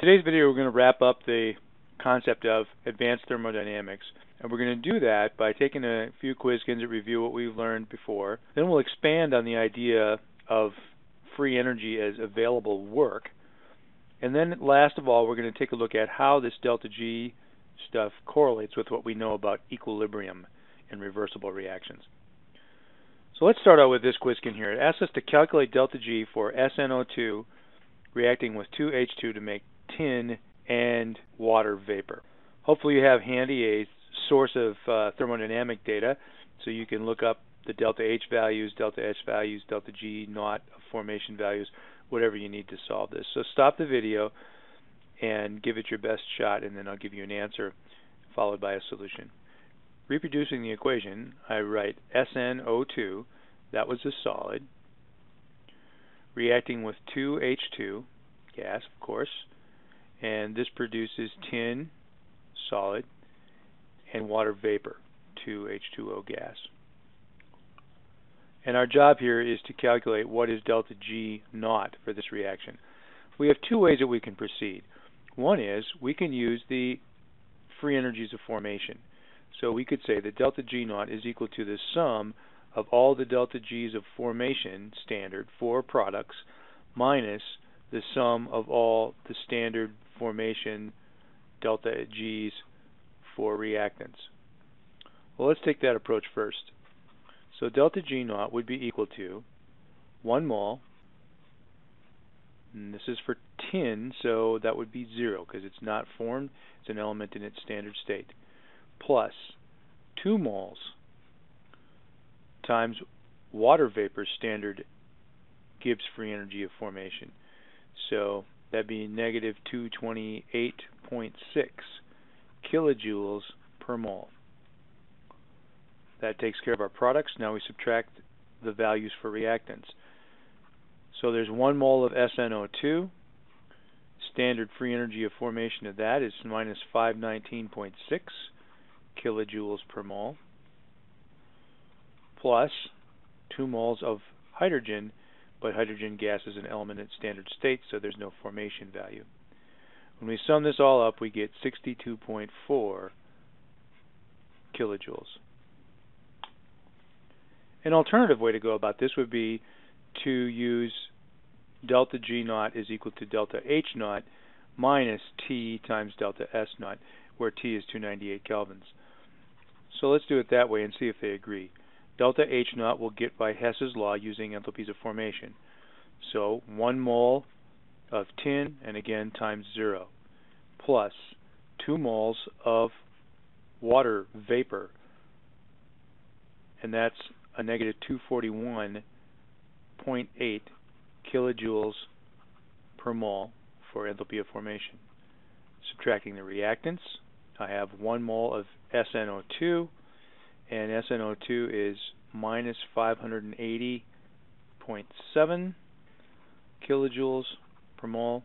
Today's video we're going to wrap up the concept of advanced thermodynamics, and we're going to do that by taking a few quizzes that review what we've learned before. Then we'll expand on the idea of free energy as available work, and then last of all we're going to take a look at how this delta G stuff correlates with what we know about equilibrium in reversible reactions. So let's start out with this question here. It asks us to calculate delta G for SnO2 reacting with 2H2 to make tin and water vapor. Hopefully you have handy a source of thermodynamic data so you can look up the delta H values, delta S values, delta G naught formation values, whatever you need to solve this. So stop the video and give it your best shot, and then I'll give you an answer followed by a solution. Reproducing the equation, I write SnO2, that was a solid, reacting with 2H2, gas of course, and this produces tin, solid, and water vapor, 2H2O gas. And our job here is to calculate what is delta G naught for this reaction. We have two ways that we can proceed. One is we can use the free energies of formation. So we could say that delta G naught is equal to the sum of all the delta G's of formation standard for products minus the sum of all the standard formation delta G's for reactants. Well, let's take that approach first. So delta G naught would be equal to 1 mole, and this is for tin, so that would be 0 because it's not formed, it's an element in its standard state, plus 2 moles times water vapor standard Gibbs free energy of formation. So that'd be negative 228.6 kilojoules per mole. That takes care of our products. Now we subtract the values for reactants. So there's 1 mole of SnO2. Standard free energy of formation of that is minus 519.6 kilojoules per mole, plus 2 moles of hydrogen, but hydrogen gas is an element in standard state, so there's no formation value. When we sum this all up, we get 62.4 kilojoules. An alternative way to go about this would be to use delta G naught is equal to delta H naught minus T times delta S naught, where T is 298 kelvins. So let's do it that way and see if they agree. Delta H naught we'll get by Hess's law using enthalpies of formation. So 1 mole of tin, and again times 0, plus 2 moles of water vapor, and that's a negative 241.8 kilojoules per mole for enthalpy of formation. Subtracting the reactants, I have 1 mole of SnO2, and SnO2 is minus 580.7 kilojoules per mole,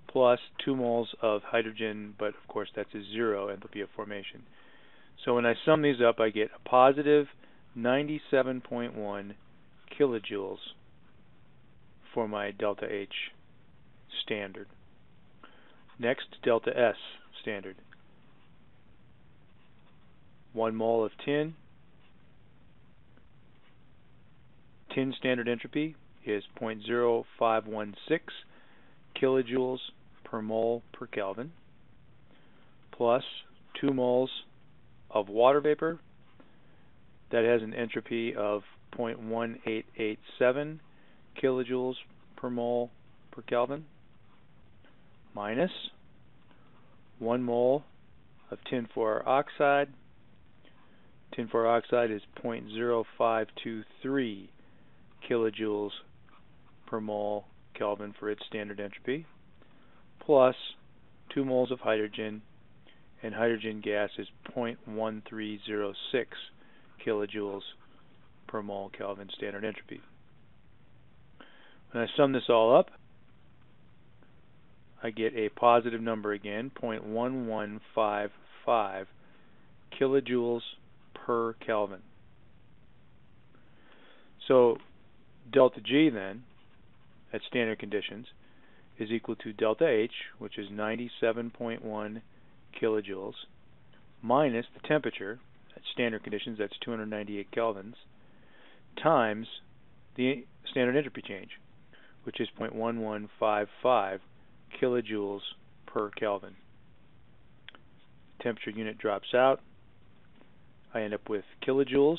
plus 2 moles of hydrogen, but of course that's a 0 enthalpy of formation. So when I sum these up, I get a positive 97.1 kilojoules for my delta H standard. Next, delta S standard. 1 mole of tin. Tin standard entropy is 0.0516 kilojoules per mole per Kelvin, plus 2 moles of water vapor that has an entropy of 0.1887 kilojoules per mole per Kelvin, minus 1 mole of tin 4 oxide. Tin 4 oxide is 0.0523 kilojoules per mole Kelvin for its standard entropy, plus 2 moles of hydrogen, and hydrogen gas is 0.1306 kilojoules per mole Kelvin standard entropy. When I sum this all up, I get a positive number again, 0.1155 kilojoules per Kelvin. So delta G then, at standard conditions, is equal to delta H, which is 97.1 kilojoules, minus the temperature, at standard conditions, that's 298 kelvins, times the standard entropy change, which is 0.1155 kilojoules per Kelvin. Temperature unit drops out. I end up with kilojoules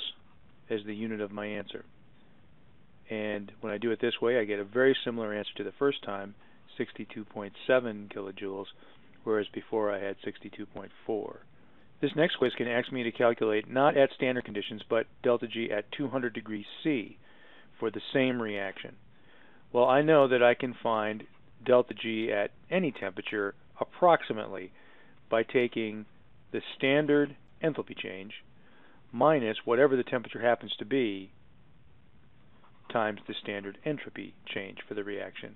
as the unit of my answer. And when I do it this way, I get a very similar answer to the first time, 62.7 kilojoules, whereas before I had 62.4. This next quiz can ask me to calculate not at standard conditions, but delta G at 200 degrees C for the same reaction. Well, I know that I can find delta G at any temperature approximately by taking the standard enthalpy change minus whatever the temperature happens to be times the standard entropy change for the reaction.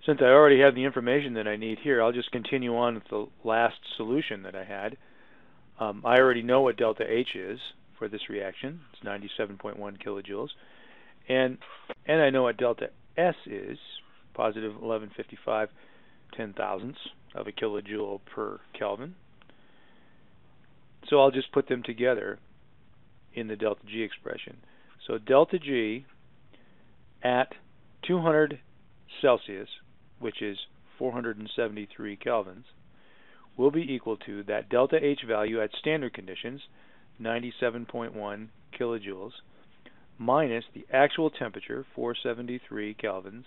Since I already have the information that I need here, I'll just continue on with the last solution that I had. I already know what delta H is for this reaction. It's 97.1 kilojoules. And I know what delta S is, positive 1155 10,000ths of a kilojoule per Kelvin. So I'll just put them together in the delta G expression. So delta G at 200 Celsius, which is 473 kelvins, will be equal to that delta H value at standard conditions, 97.1 kilojoules, minus the actual temperature, 473 kelvins,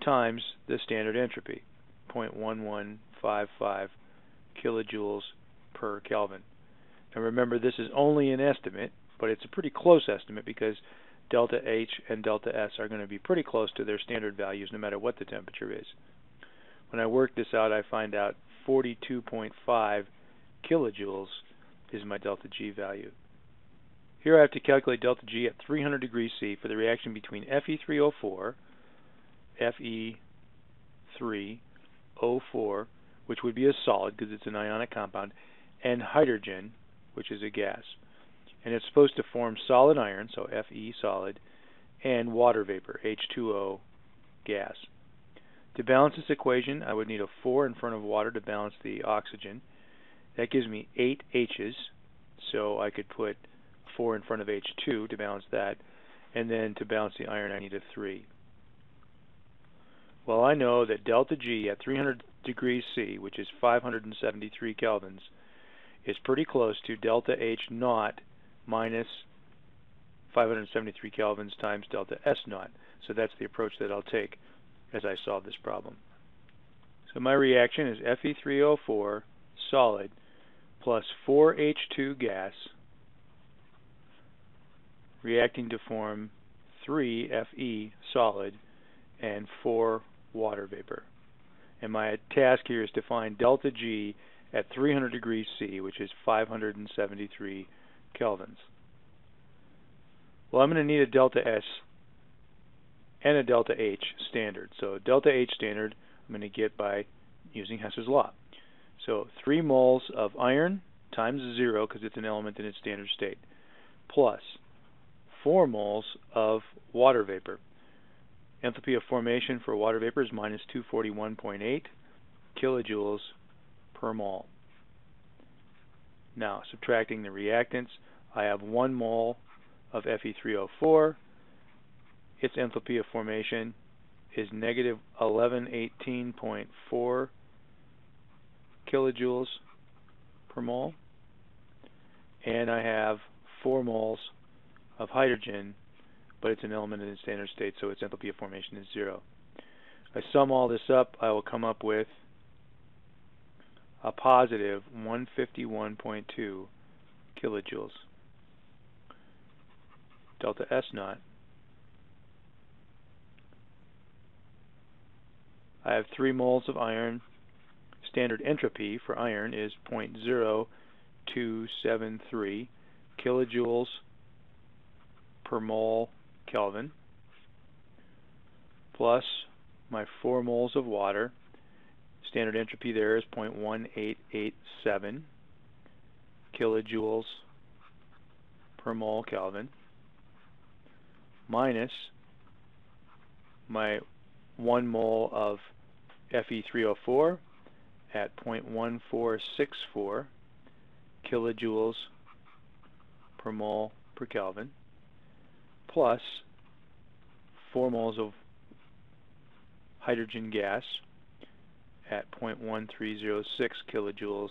times the standard entropy, 0.1155 kilojoules per Kelvin. Now remember, this is only an estimate, but it's a pretty close estimate because delta H and delta S are going to be pretty close to their standard values no matter what the temperature is. When I work this out, I find out 42.5 kilojoules is my delta G value. Here I have to calculate delta G at 300 degrees C for the reaction between Fe3O4, Fe3O4, which would be a solid because it's an ionic compound, and hydrogen, which is a gas. And it's supposed to form solid iron, so Fe solid, and water vapor, H2O gas. To balance this equation, I would need a 4 in front of water to balance the oxygen. That gives me 8 H's, so I could put 4 in front of H2 to balance that, and then to balance the iron I need a 3. Well, I know that delta G at 300 degrees C, which is 573 kelvins, is pretty close to delta H naught minus 573 kelvins times delta S naught. So that's the approach that I'll take as I solve this problem. So my reaction is Fe3O4 solid plus 4H2 gas reacting to form 3 Fe solid and 4 water vapor. And my task here is to find delta G at 300 degrees C, which is 573 kelvins. Well, I'm going to need a delta S and a delta H standard. So delta H standard I'm going to get by using Hess's law. So 3 moles of iron times 0, because it's an element in its standard state, plus 4 moles of water vapor. Enthalpy of formation for water vapor is minus 241.8 kilojoules per mole. Now, subtracting the reactants, I have 1 mole of Fe3O4. Its enthalpy of formation is negative 1118.4 kilojoules per mole. And I have 4 moles of hydrogen, but it's an element in its standard state, so its enthalpy of formation is 0. I sum all this up, I will come up with a positive 151.2 kilojoules. Delta S naught. I have 3 moles of iron. Standard entropy for iron is 0.0273 kilojoules per mole Kelvin, plus my 4 moles of water. Standard entropy there is 0.1887 kilojoules per mole Kelvin, minus my 1 mole of Fe3O4 at 0.1464 kilojoules per mole per Kelvin, plus 4 moles of hydrogen gas at 0.1306 kilojoules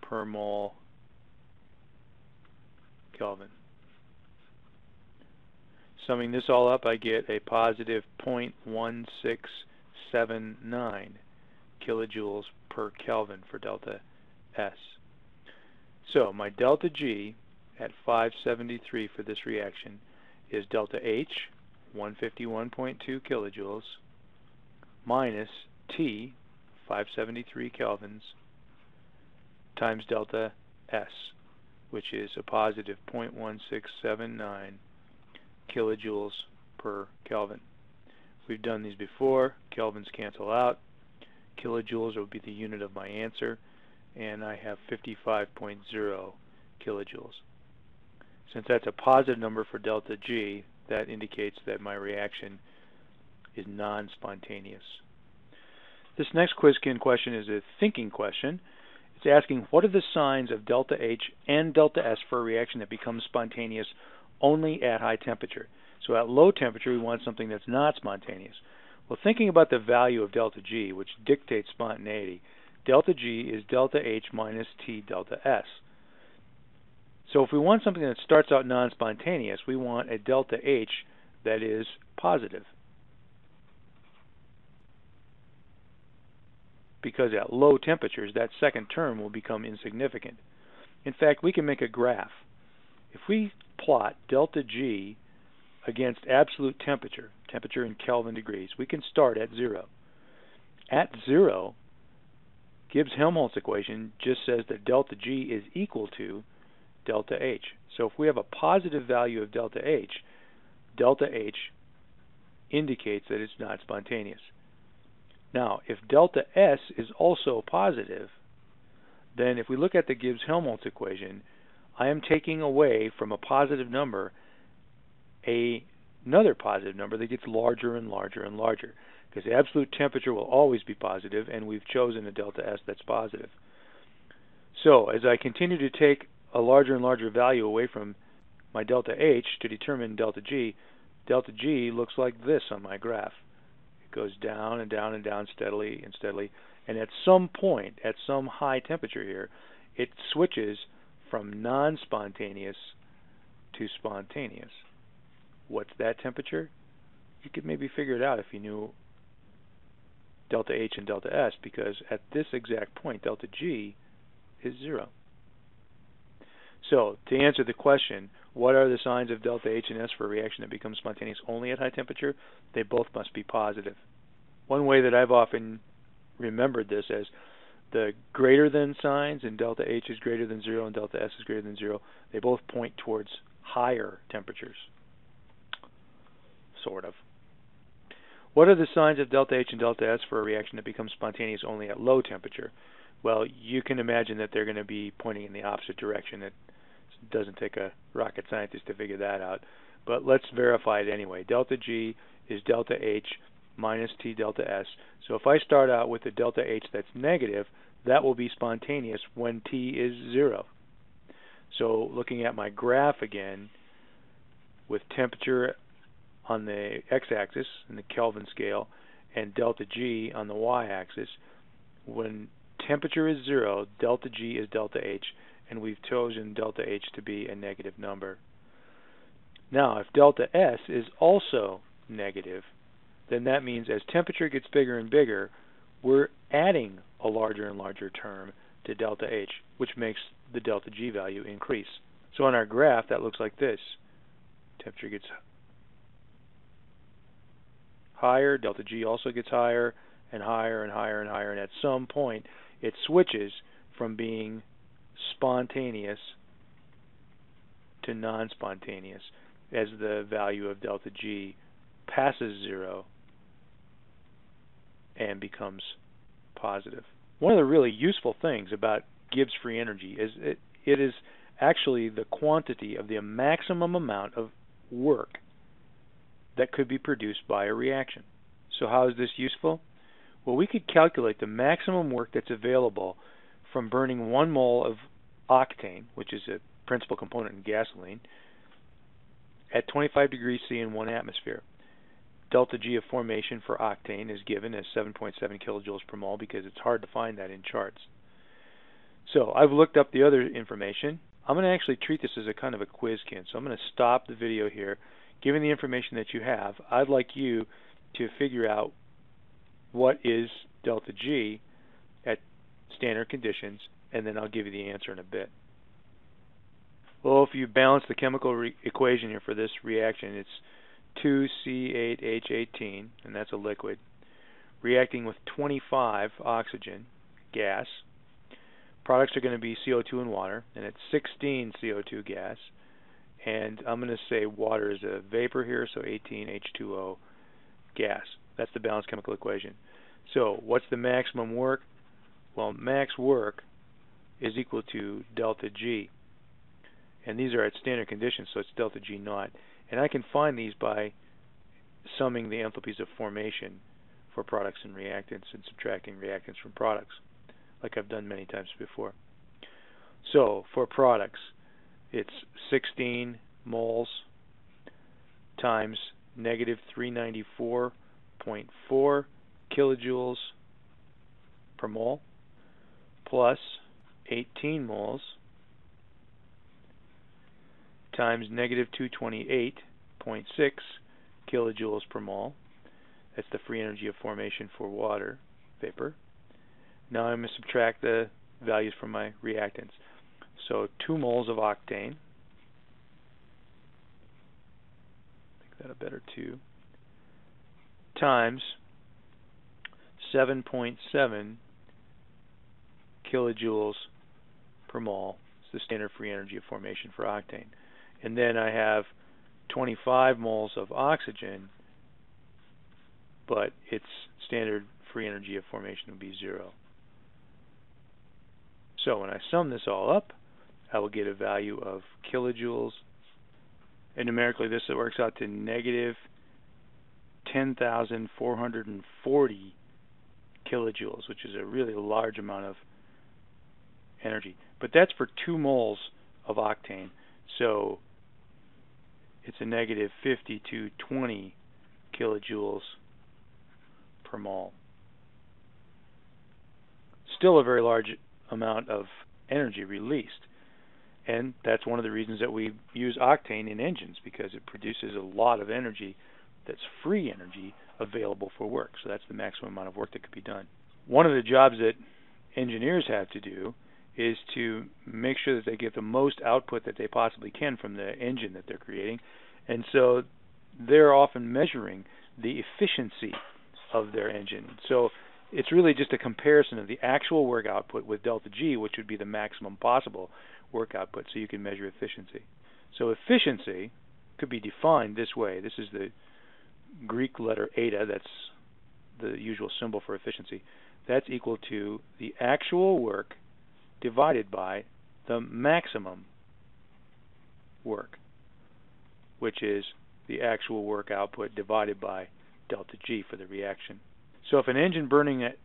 per mole Kelvin. Summing this all up, I get a positive 0.1679 kilojoules per Kelvin for delta S. So my delta G at 573 for this reaction is delta H, 151.2 kilojoules, minus T, 573 kelvins, times delta S, which is a positive 0.1679 kilojoules per Kelvin. We've done these before. Kelvins cancel out. Kilojoules will be the unit of my answer, and I have 55.0 kilojoules. Since that's a positive number for delta G, that indicates that my reaction is non-spontaneous. This next QuizKin question is a thinking question. It's asking, what are the signs of delta H and delta S for a reaction that becomes spontaneous only at high temperature? So at low temperature, we want something that's not spontaneous. Well, thinking about the value of delta G, which dictates spontaneity, delta G is delta H minus T delta S. So if we want something that starts out non-spontaneous, we want a delta H that is positive. Because at low temperatures, that second term will become insignificant. In fact, we can make a graph. If we plot delta G against absolute temperature, temperature in Kelvin degrees, we can start at 0. At 0, Gibbs-Helmholtz equation just says that delta G is equal to delta H. So if we have a positive value of delta H indicates that it's not spontaneous. Now, if delta S is also positive, then if we look at the Gibbs-Helmholtz equation, I am taking away from a positive number another positive number that gets larger and larger and larger, because absolute temperature will always be positive, and we've chosen a delta S that's positive. So as I continue to take a larger and larger value away from my delta H to determine delta G looks like this on my graph. It goes down and down and down steadily and steadily, and at some point, at some high temperature here, it switches from non-spontaneous to spontaneous. What's that temperature? You could maybe figure it out if you knew delta H and delta S, because at this exact point, delta G is 0. So, to answer the question, what are the signs of delta H and S for a reaction that becomes spontaneous only at high temperature? They both must be positive. One way that I've often remembered this as the greater than signs, and delta H is greater than 0 and delta S is greater than 0, they both point towards higher temperatures. Sort of. What are the signs of delta H and delta S for a reaction that becomes spontaneous only at low temperature? Well, you can imagine that they're going to be pointing in the opposite direction. It doesn't take a rocket scientist to figure that out. But let's verify it anyway. Delta G is delta H minus T delta S. So if I start out with a delta H that's negative, that will be spontaneous when T is 0. So looking at my graph again, with temperature on the x-axis in the Kelvin scale and delta G on the y-axis, when temperature is 0, delta G is delta H, and we've chosen delta H to be a negative number. Now, if delta S is also negative, then that means as temperature gets bigger and bigger, we're adding a larger and larger term to delta H, which makes the delta G value increase. So on our graph, that looks like this. Temperature gets higher, delta G also gets higher and higher and higher and higher, and at some point it switches from being spontaneous to non-spontaneous as the value of delta G passes 0 and becomes positive. One of the really useful things about Gibbs free energy is it is actually the quantity of the maximum amount of work that could be produced by a reaction. So how is this useful? Well, we could calculate the maximum work that's available from burning 1 mole of octane, which is a principal component in gasoline, at 25 degrees C in 1 atmosphere. Delta G of formation for octane is given as 7.7 kilojoules per mole because it's hard to find that in charts. So I've looked up the other information. I'm going to actually treat this as a kind of a quiz, Ken. So I'm going to stop the video here. Given the information that you have, I'd like you to figure out what is delta G at standard conditions, and then I'll give you the answer in a bit. Well, if you balance the chemical equation here for this reaction, it's 2C8H18, and that's a liquid, reacting with 25 oxygen, gas. Products are going to be CO2 and water, and it's 16 CO2 gas. And I'm going to say water is a vapor here, so 18 H2O gas. That's the balanced chemical equation. So what's the maximum work? Well, max work is equal to delta G. And these are at standard conditions, so it's delta G naught. And I can find these by summing the enthalpies of formation for products and reactants and subtracting reactants from products, like I've done many times before. So for products, it's 16 moles times negative 394.4 kilojoules per mole plus 18 moles times negative 228.6 kilojoules per mole. That's the free energy of formation for water vapor. Now I'm going to subtract the values from my reactants. So 2 moles of octane, make that a better 2, times 7.7 kilojoules per mole. It's the standard free energy of formation for octane. And then I have 25 moles of oxygen, but its standard free energy of formation would be 0. So when I sum this all up, I will get a value of kilojoules, and numerically this works out to negative 10,440 kilojoules, which is a really large amount of energy. But that's for 2 moles of octane, so it's a negative 5220 kilojoules per mole. Still a very large amount of energy released. And that's one of the reasons that we use octane in engines, because it produces a lot of energy that's free energy available for work. So that's the maximum amount of work that could be done. One of the jobs that engineers have to do is to make sure that they get the most output that they possibly can from the engine that they're creating. And so they're often measuring the efficiency of their engine. So it's really just a comparison of the actual work output with delta G, which would be the maximum possible work output, so you can measure efficiency. So efficiency could be defined this way. This is the Greek letter eta, that's the usual symbol for efficiency. That's equal to the actual work divided by the maximum work, which is the actual work output divided by delta G for the reaction. So if an engine burning at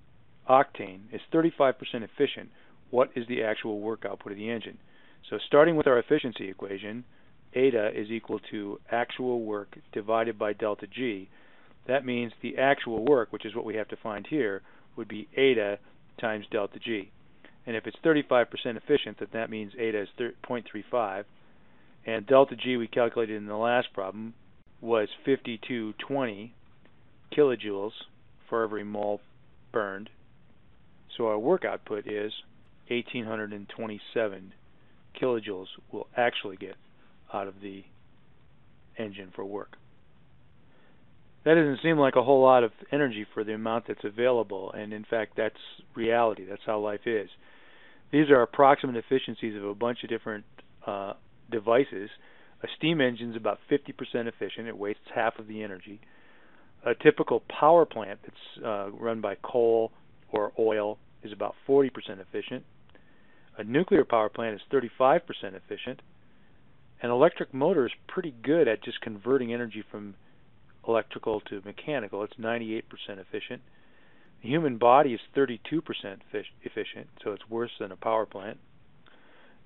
octane is 35% efficient, what is the actual work output of the engine? So starting with our efficiency equation, eta is equal to actual work divided by delta G. That means the actual work, which is what we have to find here, would be eta times delta G. And if it's 35% efficient, then that means eta is 0.35. And delta G we calculated in the last problem was 5220 kilojoules for every mole burned. So our work output is 1,827 kilojoules we'll actually get out of the engine for work. That doesn't seem like a whole lot of energy for the amount that's available, and in fact that's reality. That's how life is. These are approximate efficiencies of a bunch of different devices. A steam engine is about 50% efficient. It wastes half of the energy. A typical power plant that's run by coal or oil is about 40% efficient. A nuclear power plant is 35% efficient. An electric motor is pretty good at just converting energy from electrical to mechanical, it's 98% efficient. The human body is 32% efficient, so it's worse than a power plant.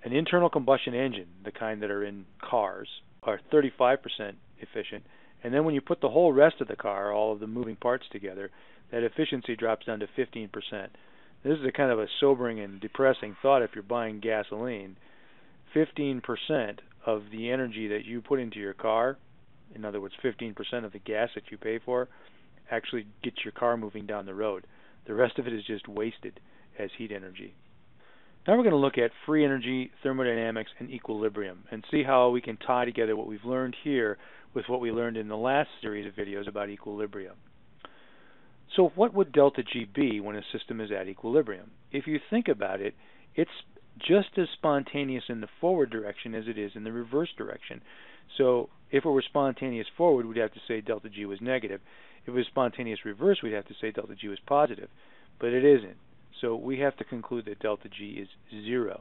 An internal combustion engine, the kind that are in cars, are 35% efficient. And then when you put the whole rest of the car, all of the moving parts together, that efficiency drops down to 15%. This is a kind of a sobering and depressing thought if you're buying gasoline. 15% of the energy that you put into your car, in other words, 15% of the gas that you pay for, actually gets your car moving down the road. The rest of it is just wasted as heat energy. Now we're going to look at free energy, thermodynamics, and equilibrium, and see how we can tie together what we've learned here with what we learned in the last series of videos about equilibrium. So what would delta G be when a system is at equilibrium? If you think about it, it's just as spontaneous in the forward direction as it is in the reverse direction. So if it were spontaneous forward, we'd have to say delta G was negative. If it was spontaneous reverse, we'd have to say delta G was positive. But it isn't. So we have to conclude that delta G is 0.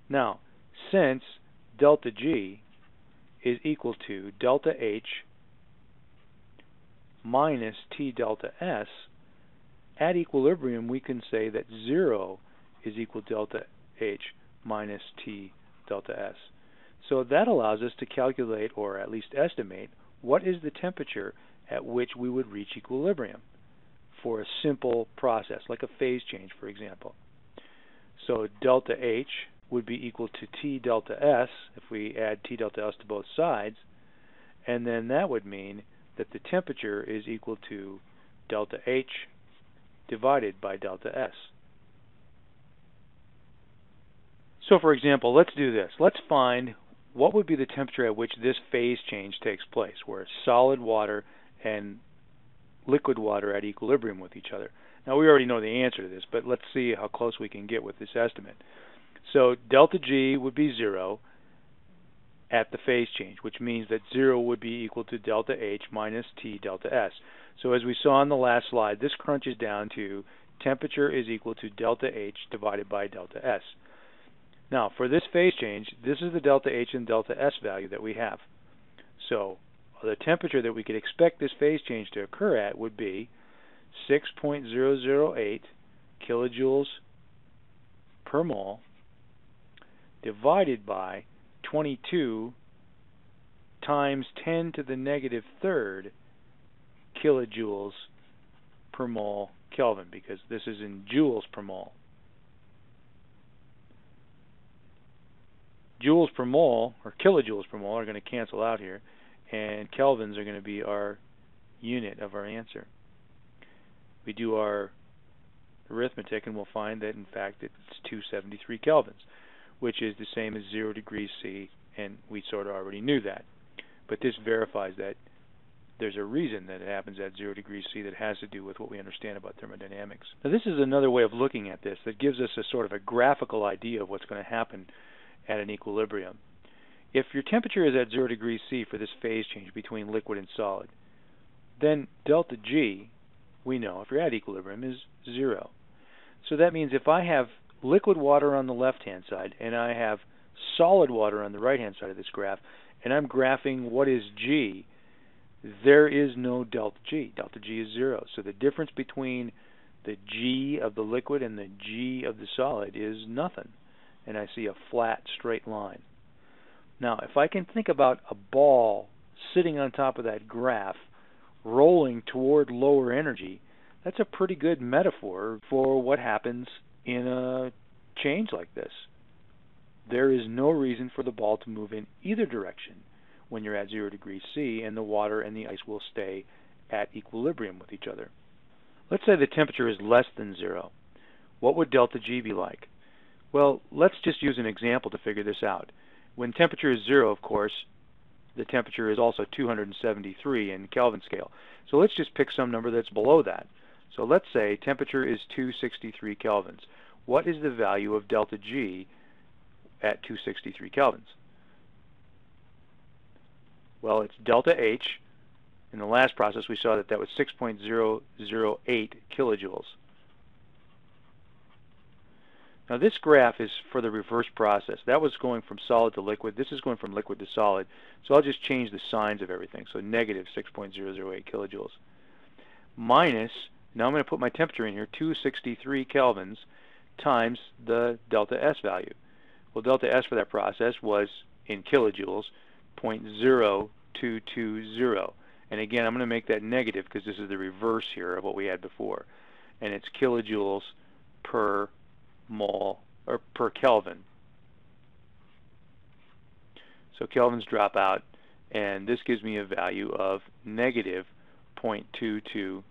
Now, since delta G is equal to delta H minus T delta S, at equilibrium we can say that 0 is equal to delta H minus T delta S. So that allows us to calculate, or at least estimate, what is the temperature at which we would reach equilibrium for a simple process, like a phase change, for example. So delta H would be equal to T delta S if we add T delta S to both sides, and then that would mean that the temperature is equal to delta H divided by delta S. So for example, let's do this. Let's find what would be the temperature at which this phase change takes place, where solid water and liquid water at equilibrium with each other. Now we already know the answer to this, but let's see how close we can get with this estimate. So delta G would be 0 at the phase change, which means that 0 would be equal to delta H minus T delta S. So as we saw on the last slide, this crunches down to temperature is equal to delta H divided by delta S. Now for this phase change, this is the delta H and delta S value that we have. So the temperature that we could expect this phase change to occur at would be 6.008 kilojoules per mole divided by 22 times 10 to the negative third kilojoules per mole Kelvin, because this is in joules per mole. Joules per mole, or kilojoules per mole, are going to cancel out here, and kelvins are going to be our unit of our answer. We do our arithmetic and we'll find that in fact it's 273 kelvins, which is the same as 0 degrees C, and we sort of already knew that. But this verifies that there's a reason that it happens at 0 degrees C that has to do with what we understand about thermodynamics. Now this is another way of looking at this that gives us a sort of a graphical idea of what's going to happen at an equilibrium. If your temperature is at 0 degrees C for this phase change between liquid and solid, then delta G, we know, if you're at equilibrium, is 0. So that means if I have liquid water on the left-hand side and I have solid water on the right-hand side of this graph, and I'm graphing what is G, there is no delta G. Delta G is 0. So the difference between the G of the liquid and the G of the solid is nothing. And I see a flat, straight line. Now, if I can think about a ball sitting on top of that graph, rolling toward lower energy, that's a pretty good metaphor for what happens in a change like this. There is no reason for the ball to move in either direction when you're at 0 degrees C, and the water and the ice will stay at equilibrium with each other. Let's say the temperature is less than 0. What would delta G be like? Well, let's just use an example to figure this out. When temperature is 0, of course, the temperature is also 273 in Kelvin scale. So let's just pick some number that's below that. So let's say temperature is 263 kelvins. What is the value of delta G at 263 kelvins? Well, it's delta H. In the last process, we saw that that was 6.008 kilojoules. Now this graph is for the reverse process. That was going from solid to liquid. This is going from liquid to solid. So I'll just change the signs of everything. So negative 6.008 kilojoules. Minus, now I'm going to put my temperature in here, 263 kelvins times the delta S value. Well, delta S for that process was, in kilojoules, 0.0220. And again, I'm going to make that negative because this is the reverse here of what we had before. And it's kilojoules per mole, or per Kelvin. So kelvins drop out, and this gives me a value of negative 0.222.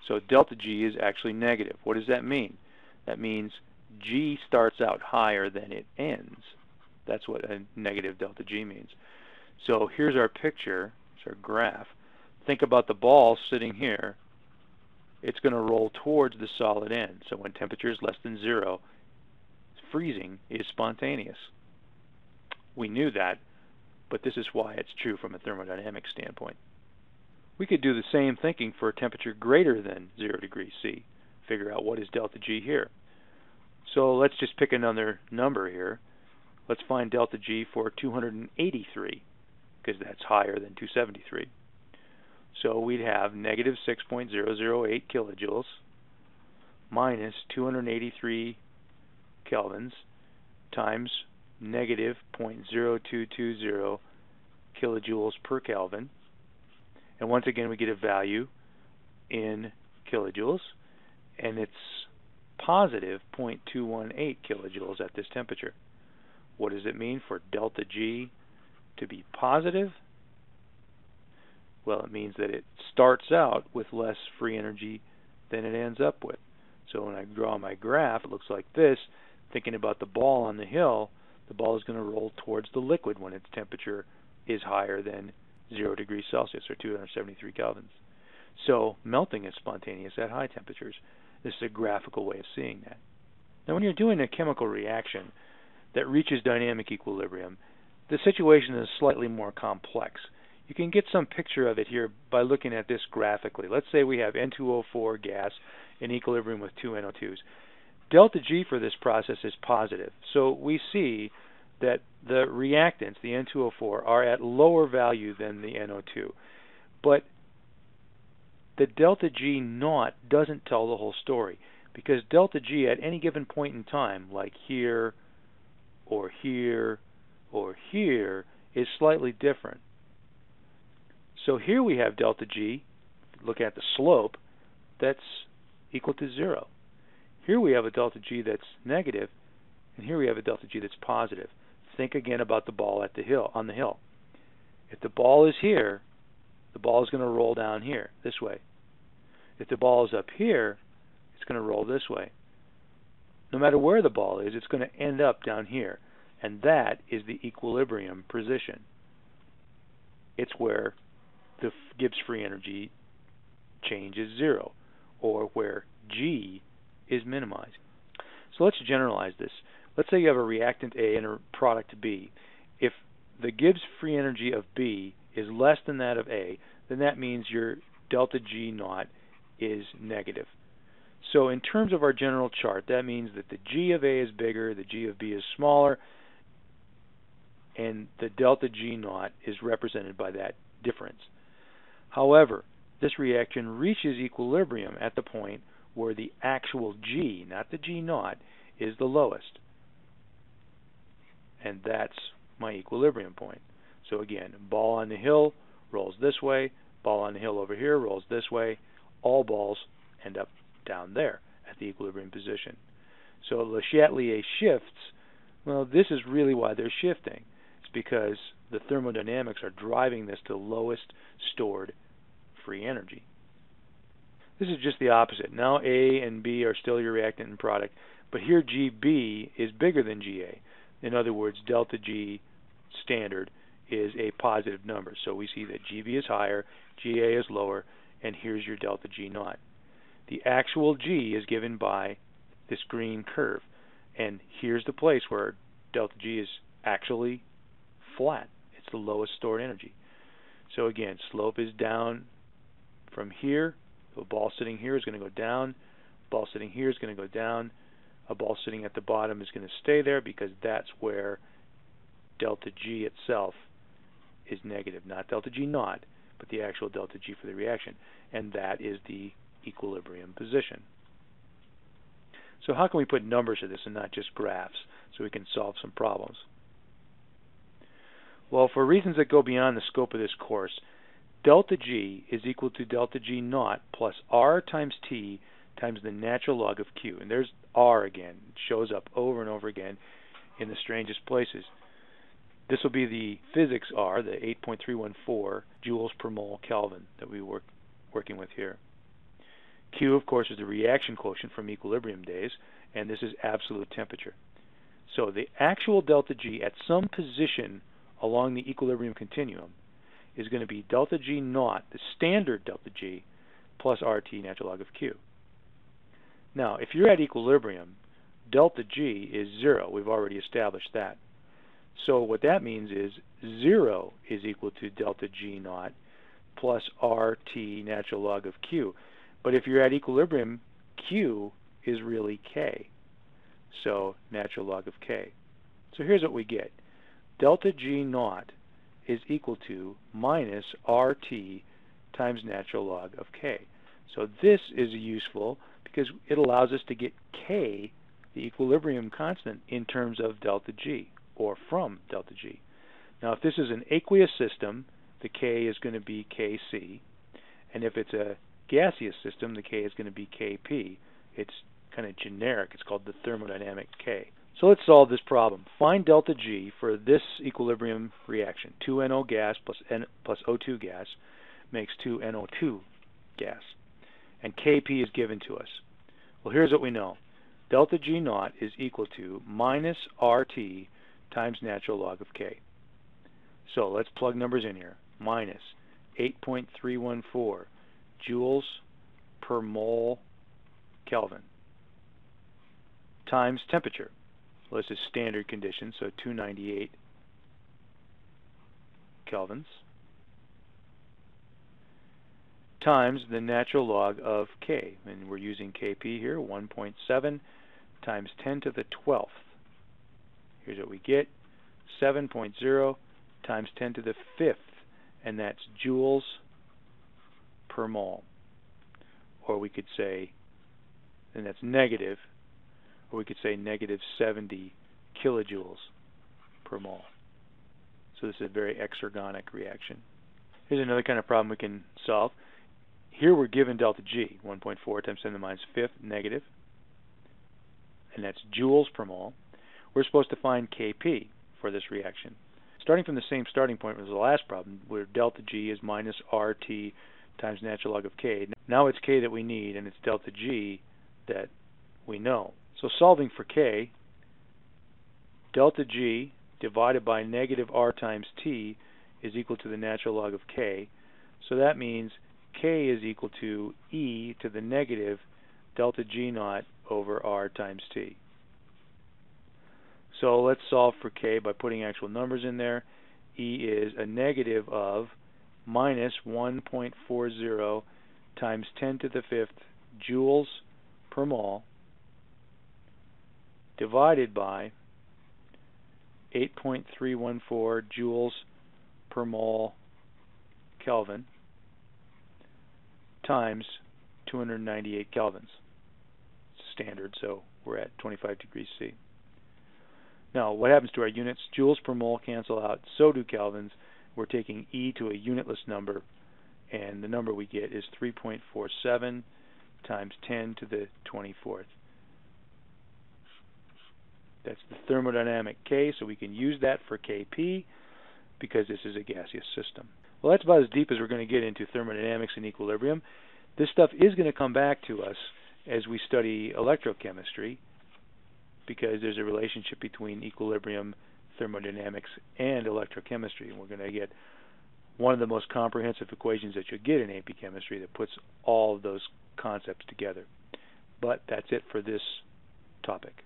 So delta G is actually negative. What does that mean? That means G starts out higher than it ends. That's what a negative delta G means. So here's our picture, it's our graph. Think about the ball sitting here. It's going to roll towards the solid end. So when temperature is less than 0, freezing is spontaneous. We knew that, but this is why it's true from a thermodynamic standpoint. We could do the same thinking for a temperature greater than 0 degrees C. Figure out what is delta G here. So let's just pick another number here. Let's find delta G for 283, because that's higher than 273. So we'd have negative 6.008 kilojoules minus 283 kelvins times negative 0.0220 kilojoules per Kelvin. And once again, we get a value in kilojoules, and it's positive 0.218 kilojoules at this temperature. What does it mean for delta G to be positive? Well, it means that it starts out with less free energy than it ends up with. So when I draw my graph, it looks like this. Thinking about the ball on the hill, the ball is going to roll towards the liquid when its temperature is higher than 0 degrees Celsius, or 273 kelvins. So melting is spontaneous at high temperatures. This is a graphical way of seeing that. Now when you're doing a chemical reaction that reaches dynamic equilibrium, the situation is slightly more complex. You can get some picture of it here by looking at this graphically. Let's say we have N2O4 gas in equilibrium with two NO2s. Delta G for this process is positive. So we see that the reactants, the N2O4, are at lower value than the NO2. But the delta G naught doesn't tell the whole story, because delta G at any given point in time, like here, or here, or here, is slightly different. So here we have delta G, look at the slope, that's equal to 0. Here we have a delta G that's negative, and here we have a delta G that's positive. Think again about the ball at the hill, on the hill. If the ball is here, the ball is going to roll down here, this way. If the ball is up here, it's going to roll this way. No matter where the ball is, it's going to end up down here, and that is the equilibrium position. It's where the Gibbs free energy change is 0, or where G is minimized. So let's generalize this. Let's say you have a reactant A and a product B. If the Gibbs free energy of B is less than that of A, then that means your delta G naught is negative. So in terms of our general chart, that means that the G of A is bigger, the G of B is smaller, and the delta G naught is represented by that difference. However, this reaction reaches equilibrium at the point where the actual G, not the G naught, is the lowest. And that's my equilibrium point. So again, ball on the hill rolls this way, ball on the hill over here rolls this way. All balls end up down there at the equilibrium position. So Le Chatelier shifts, well, this is really why they're shifting. It's because the thermodynamics are driving this to the lowest stored free energy. This is just the opposite. Now A and B are still your reactant and product, but here GB is bigger than GA. In other words, delta G standard is a positive number. So we see that GB is higher, GA is lower, and here's your delta G naught. The actual G is given by this green curve, and here's the place where delta G is actually flat. It's the lowest stored energy. So again, slope is down from here. The ball sitting here is going to go down. Ball sitting here is going to go down. a ball sitting at the bottom is going to stay there because that's where delta G itself is negative, not delta G naught, but the actual delta G for the reaction, and that is the equilibrium position. So how can we put numbers to this and not just graphs so we can solve some problems? Well, for reasons that go beyond the scope of this course, delta G is equal to delta G naught plus R times T times the natural log of Q. And there's R again. It shows up over and over again in the strangest places. This will be the physics R, the 8.314 joules per mole Kelvin that we were working with here. Q, of course, is the reaction quotient from equilibrium days, and this is absolute temperature. So the actual delta G at some position along the equilibrium continuum is going to be delta G naught, the standard delta G, plus RT natural log of Q. Now, if you're at equilibrium, delta G is 0. We've already established that. So what that means is 0 is equal to delta G naught plus RT natural log of Q. But if you're at equilibrium, Q is really K. So natural log of K. So here's what we get. Delta G naught is equal to minus RT times natural log of K. So this is useful because it allows us to get K, the equilibrium constant, in terms of delta G, or from delta G. Now if this is an aqueous system, the K is going to be Kc, and if it's a gaseous system, the K is going to be Kp. It's kind of generic. It's called the thermodynamic K. So let's solve this problem. Find delta G for this equilibrium reaction. 2NO gas plus O2 gas makes 2NO2 gas. And Kp is given to us. Well, here's what we know. Delta G naught is equal to minus RT times natural log of K. So let's plug numbers in here. Minus 8.314 joules per mole Kelvin times temperature. Well, this is standard conditions, so 298 kelvins, times the natural log of K. And we're using Kp here, 1.7 times 10 to the 12th. Here's what we get, 7.0 times 10 to the 5th, and that's joules per mole. Or we could say, and that's negative, or we could say negative 70 kilojoules per mole. So this is a very exergonic reaction. Here's another kind of problem we can solve. Here we're given delta G, 1.4 times 10 to the minus 5th, negative, and that's joules per mole. We're supposed to find Kp for this reaction. Starting from the same starting point as the last problem, where delta G is minus RT times natural log of K. Now it's K that we need, and it's delta G that we know. So solving for K, delta G divided by negative R times T is equal to the natural log of K. So that means K is equal to E to the negative delta G naught over R times T. So let's solve for K by putting actual numbers in there. E is a negative of minus 1.40 times 10 to the 5th joules per mole divided by 8.314 joules per mole Kelvin times 298 kelvins. It's standard, so we're at 25 degrees C. Now, what happens to our units? Joules per mole cancel out, so do kelvins. We're taking E to a unitless number, and the number we get is 3.47 times 10 to the 24th. That's the thermodynamic K, so we can use that for Kp because this is a gaseous system. Well, that's about as deep as we're going to get into thermodynamics and equilibrium. This stuff is going to come back to us as we study electrochemistry, because there's a relationship between equilibrium, thermodynamics, and electrochemistry. And we're going to get one of the most comprehensive equations that you'll get in AP chemistry that puts all of those concepts together. But that's it for this topic.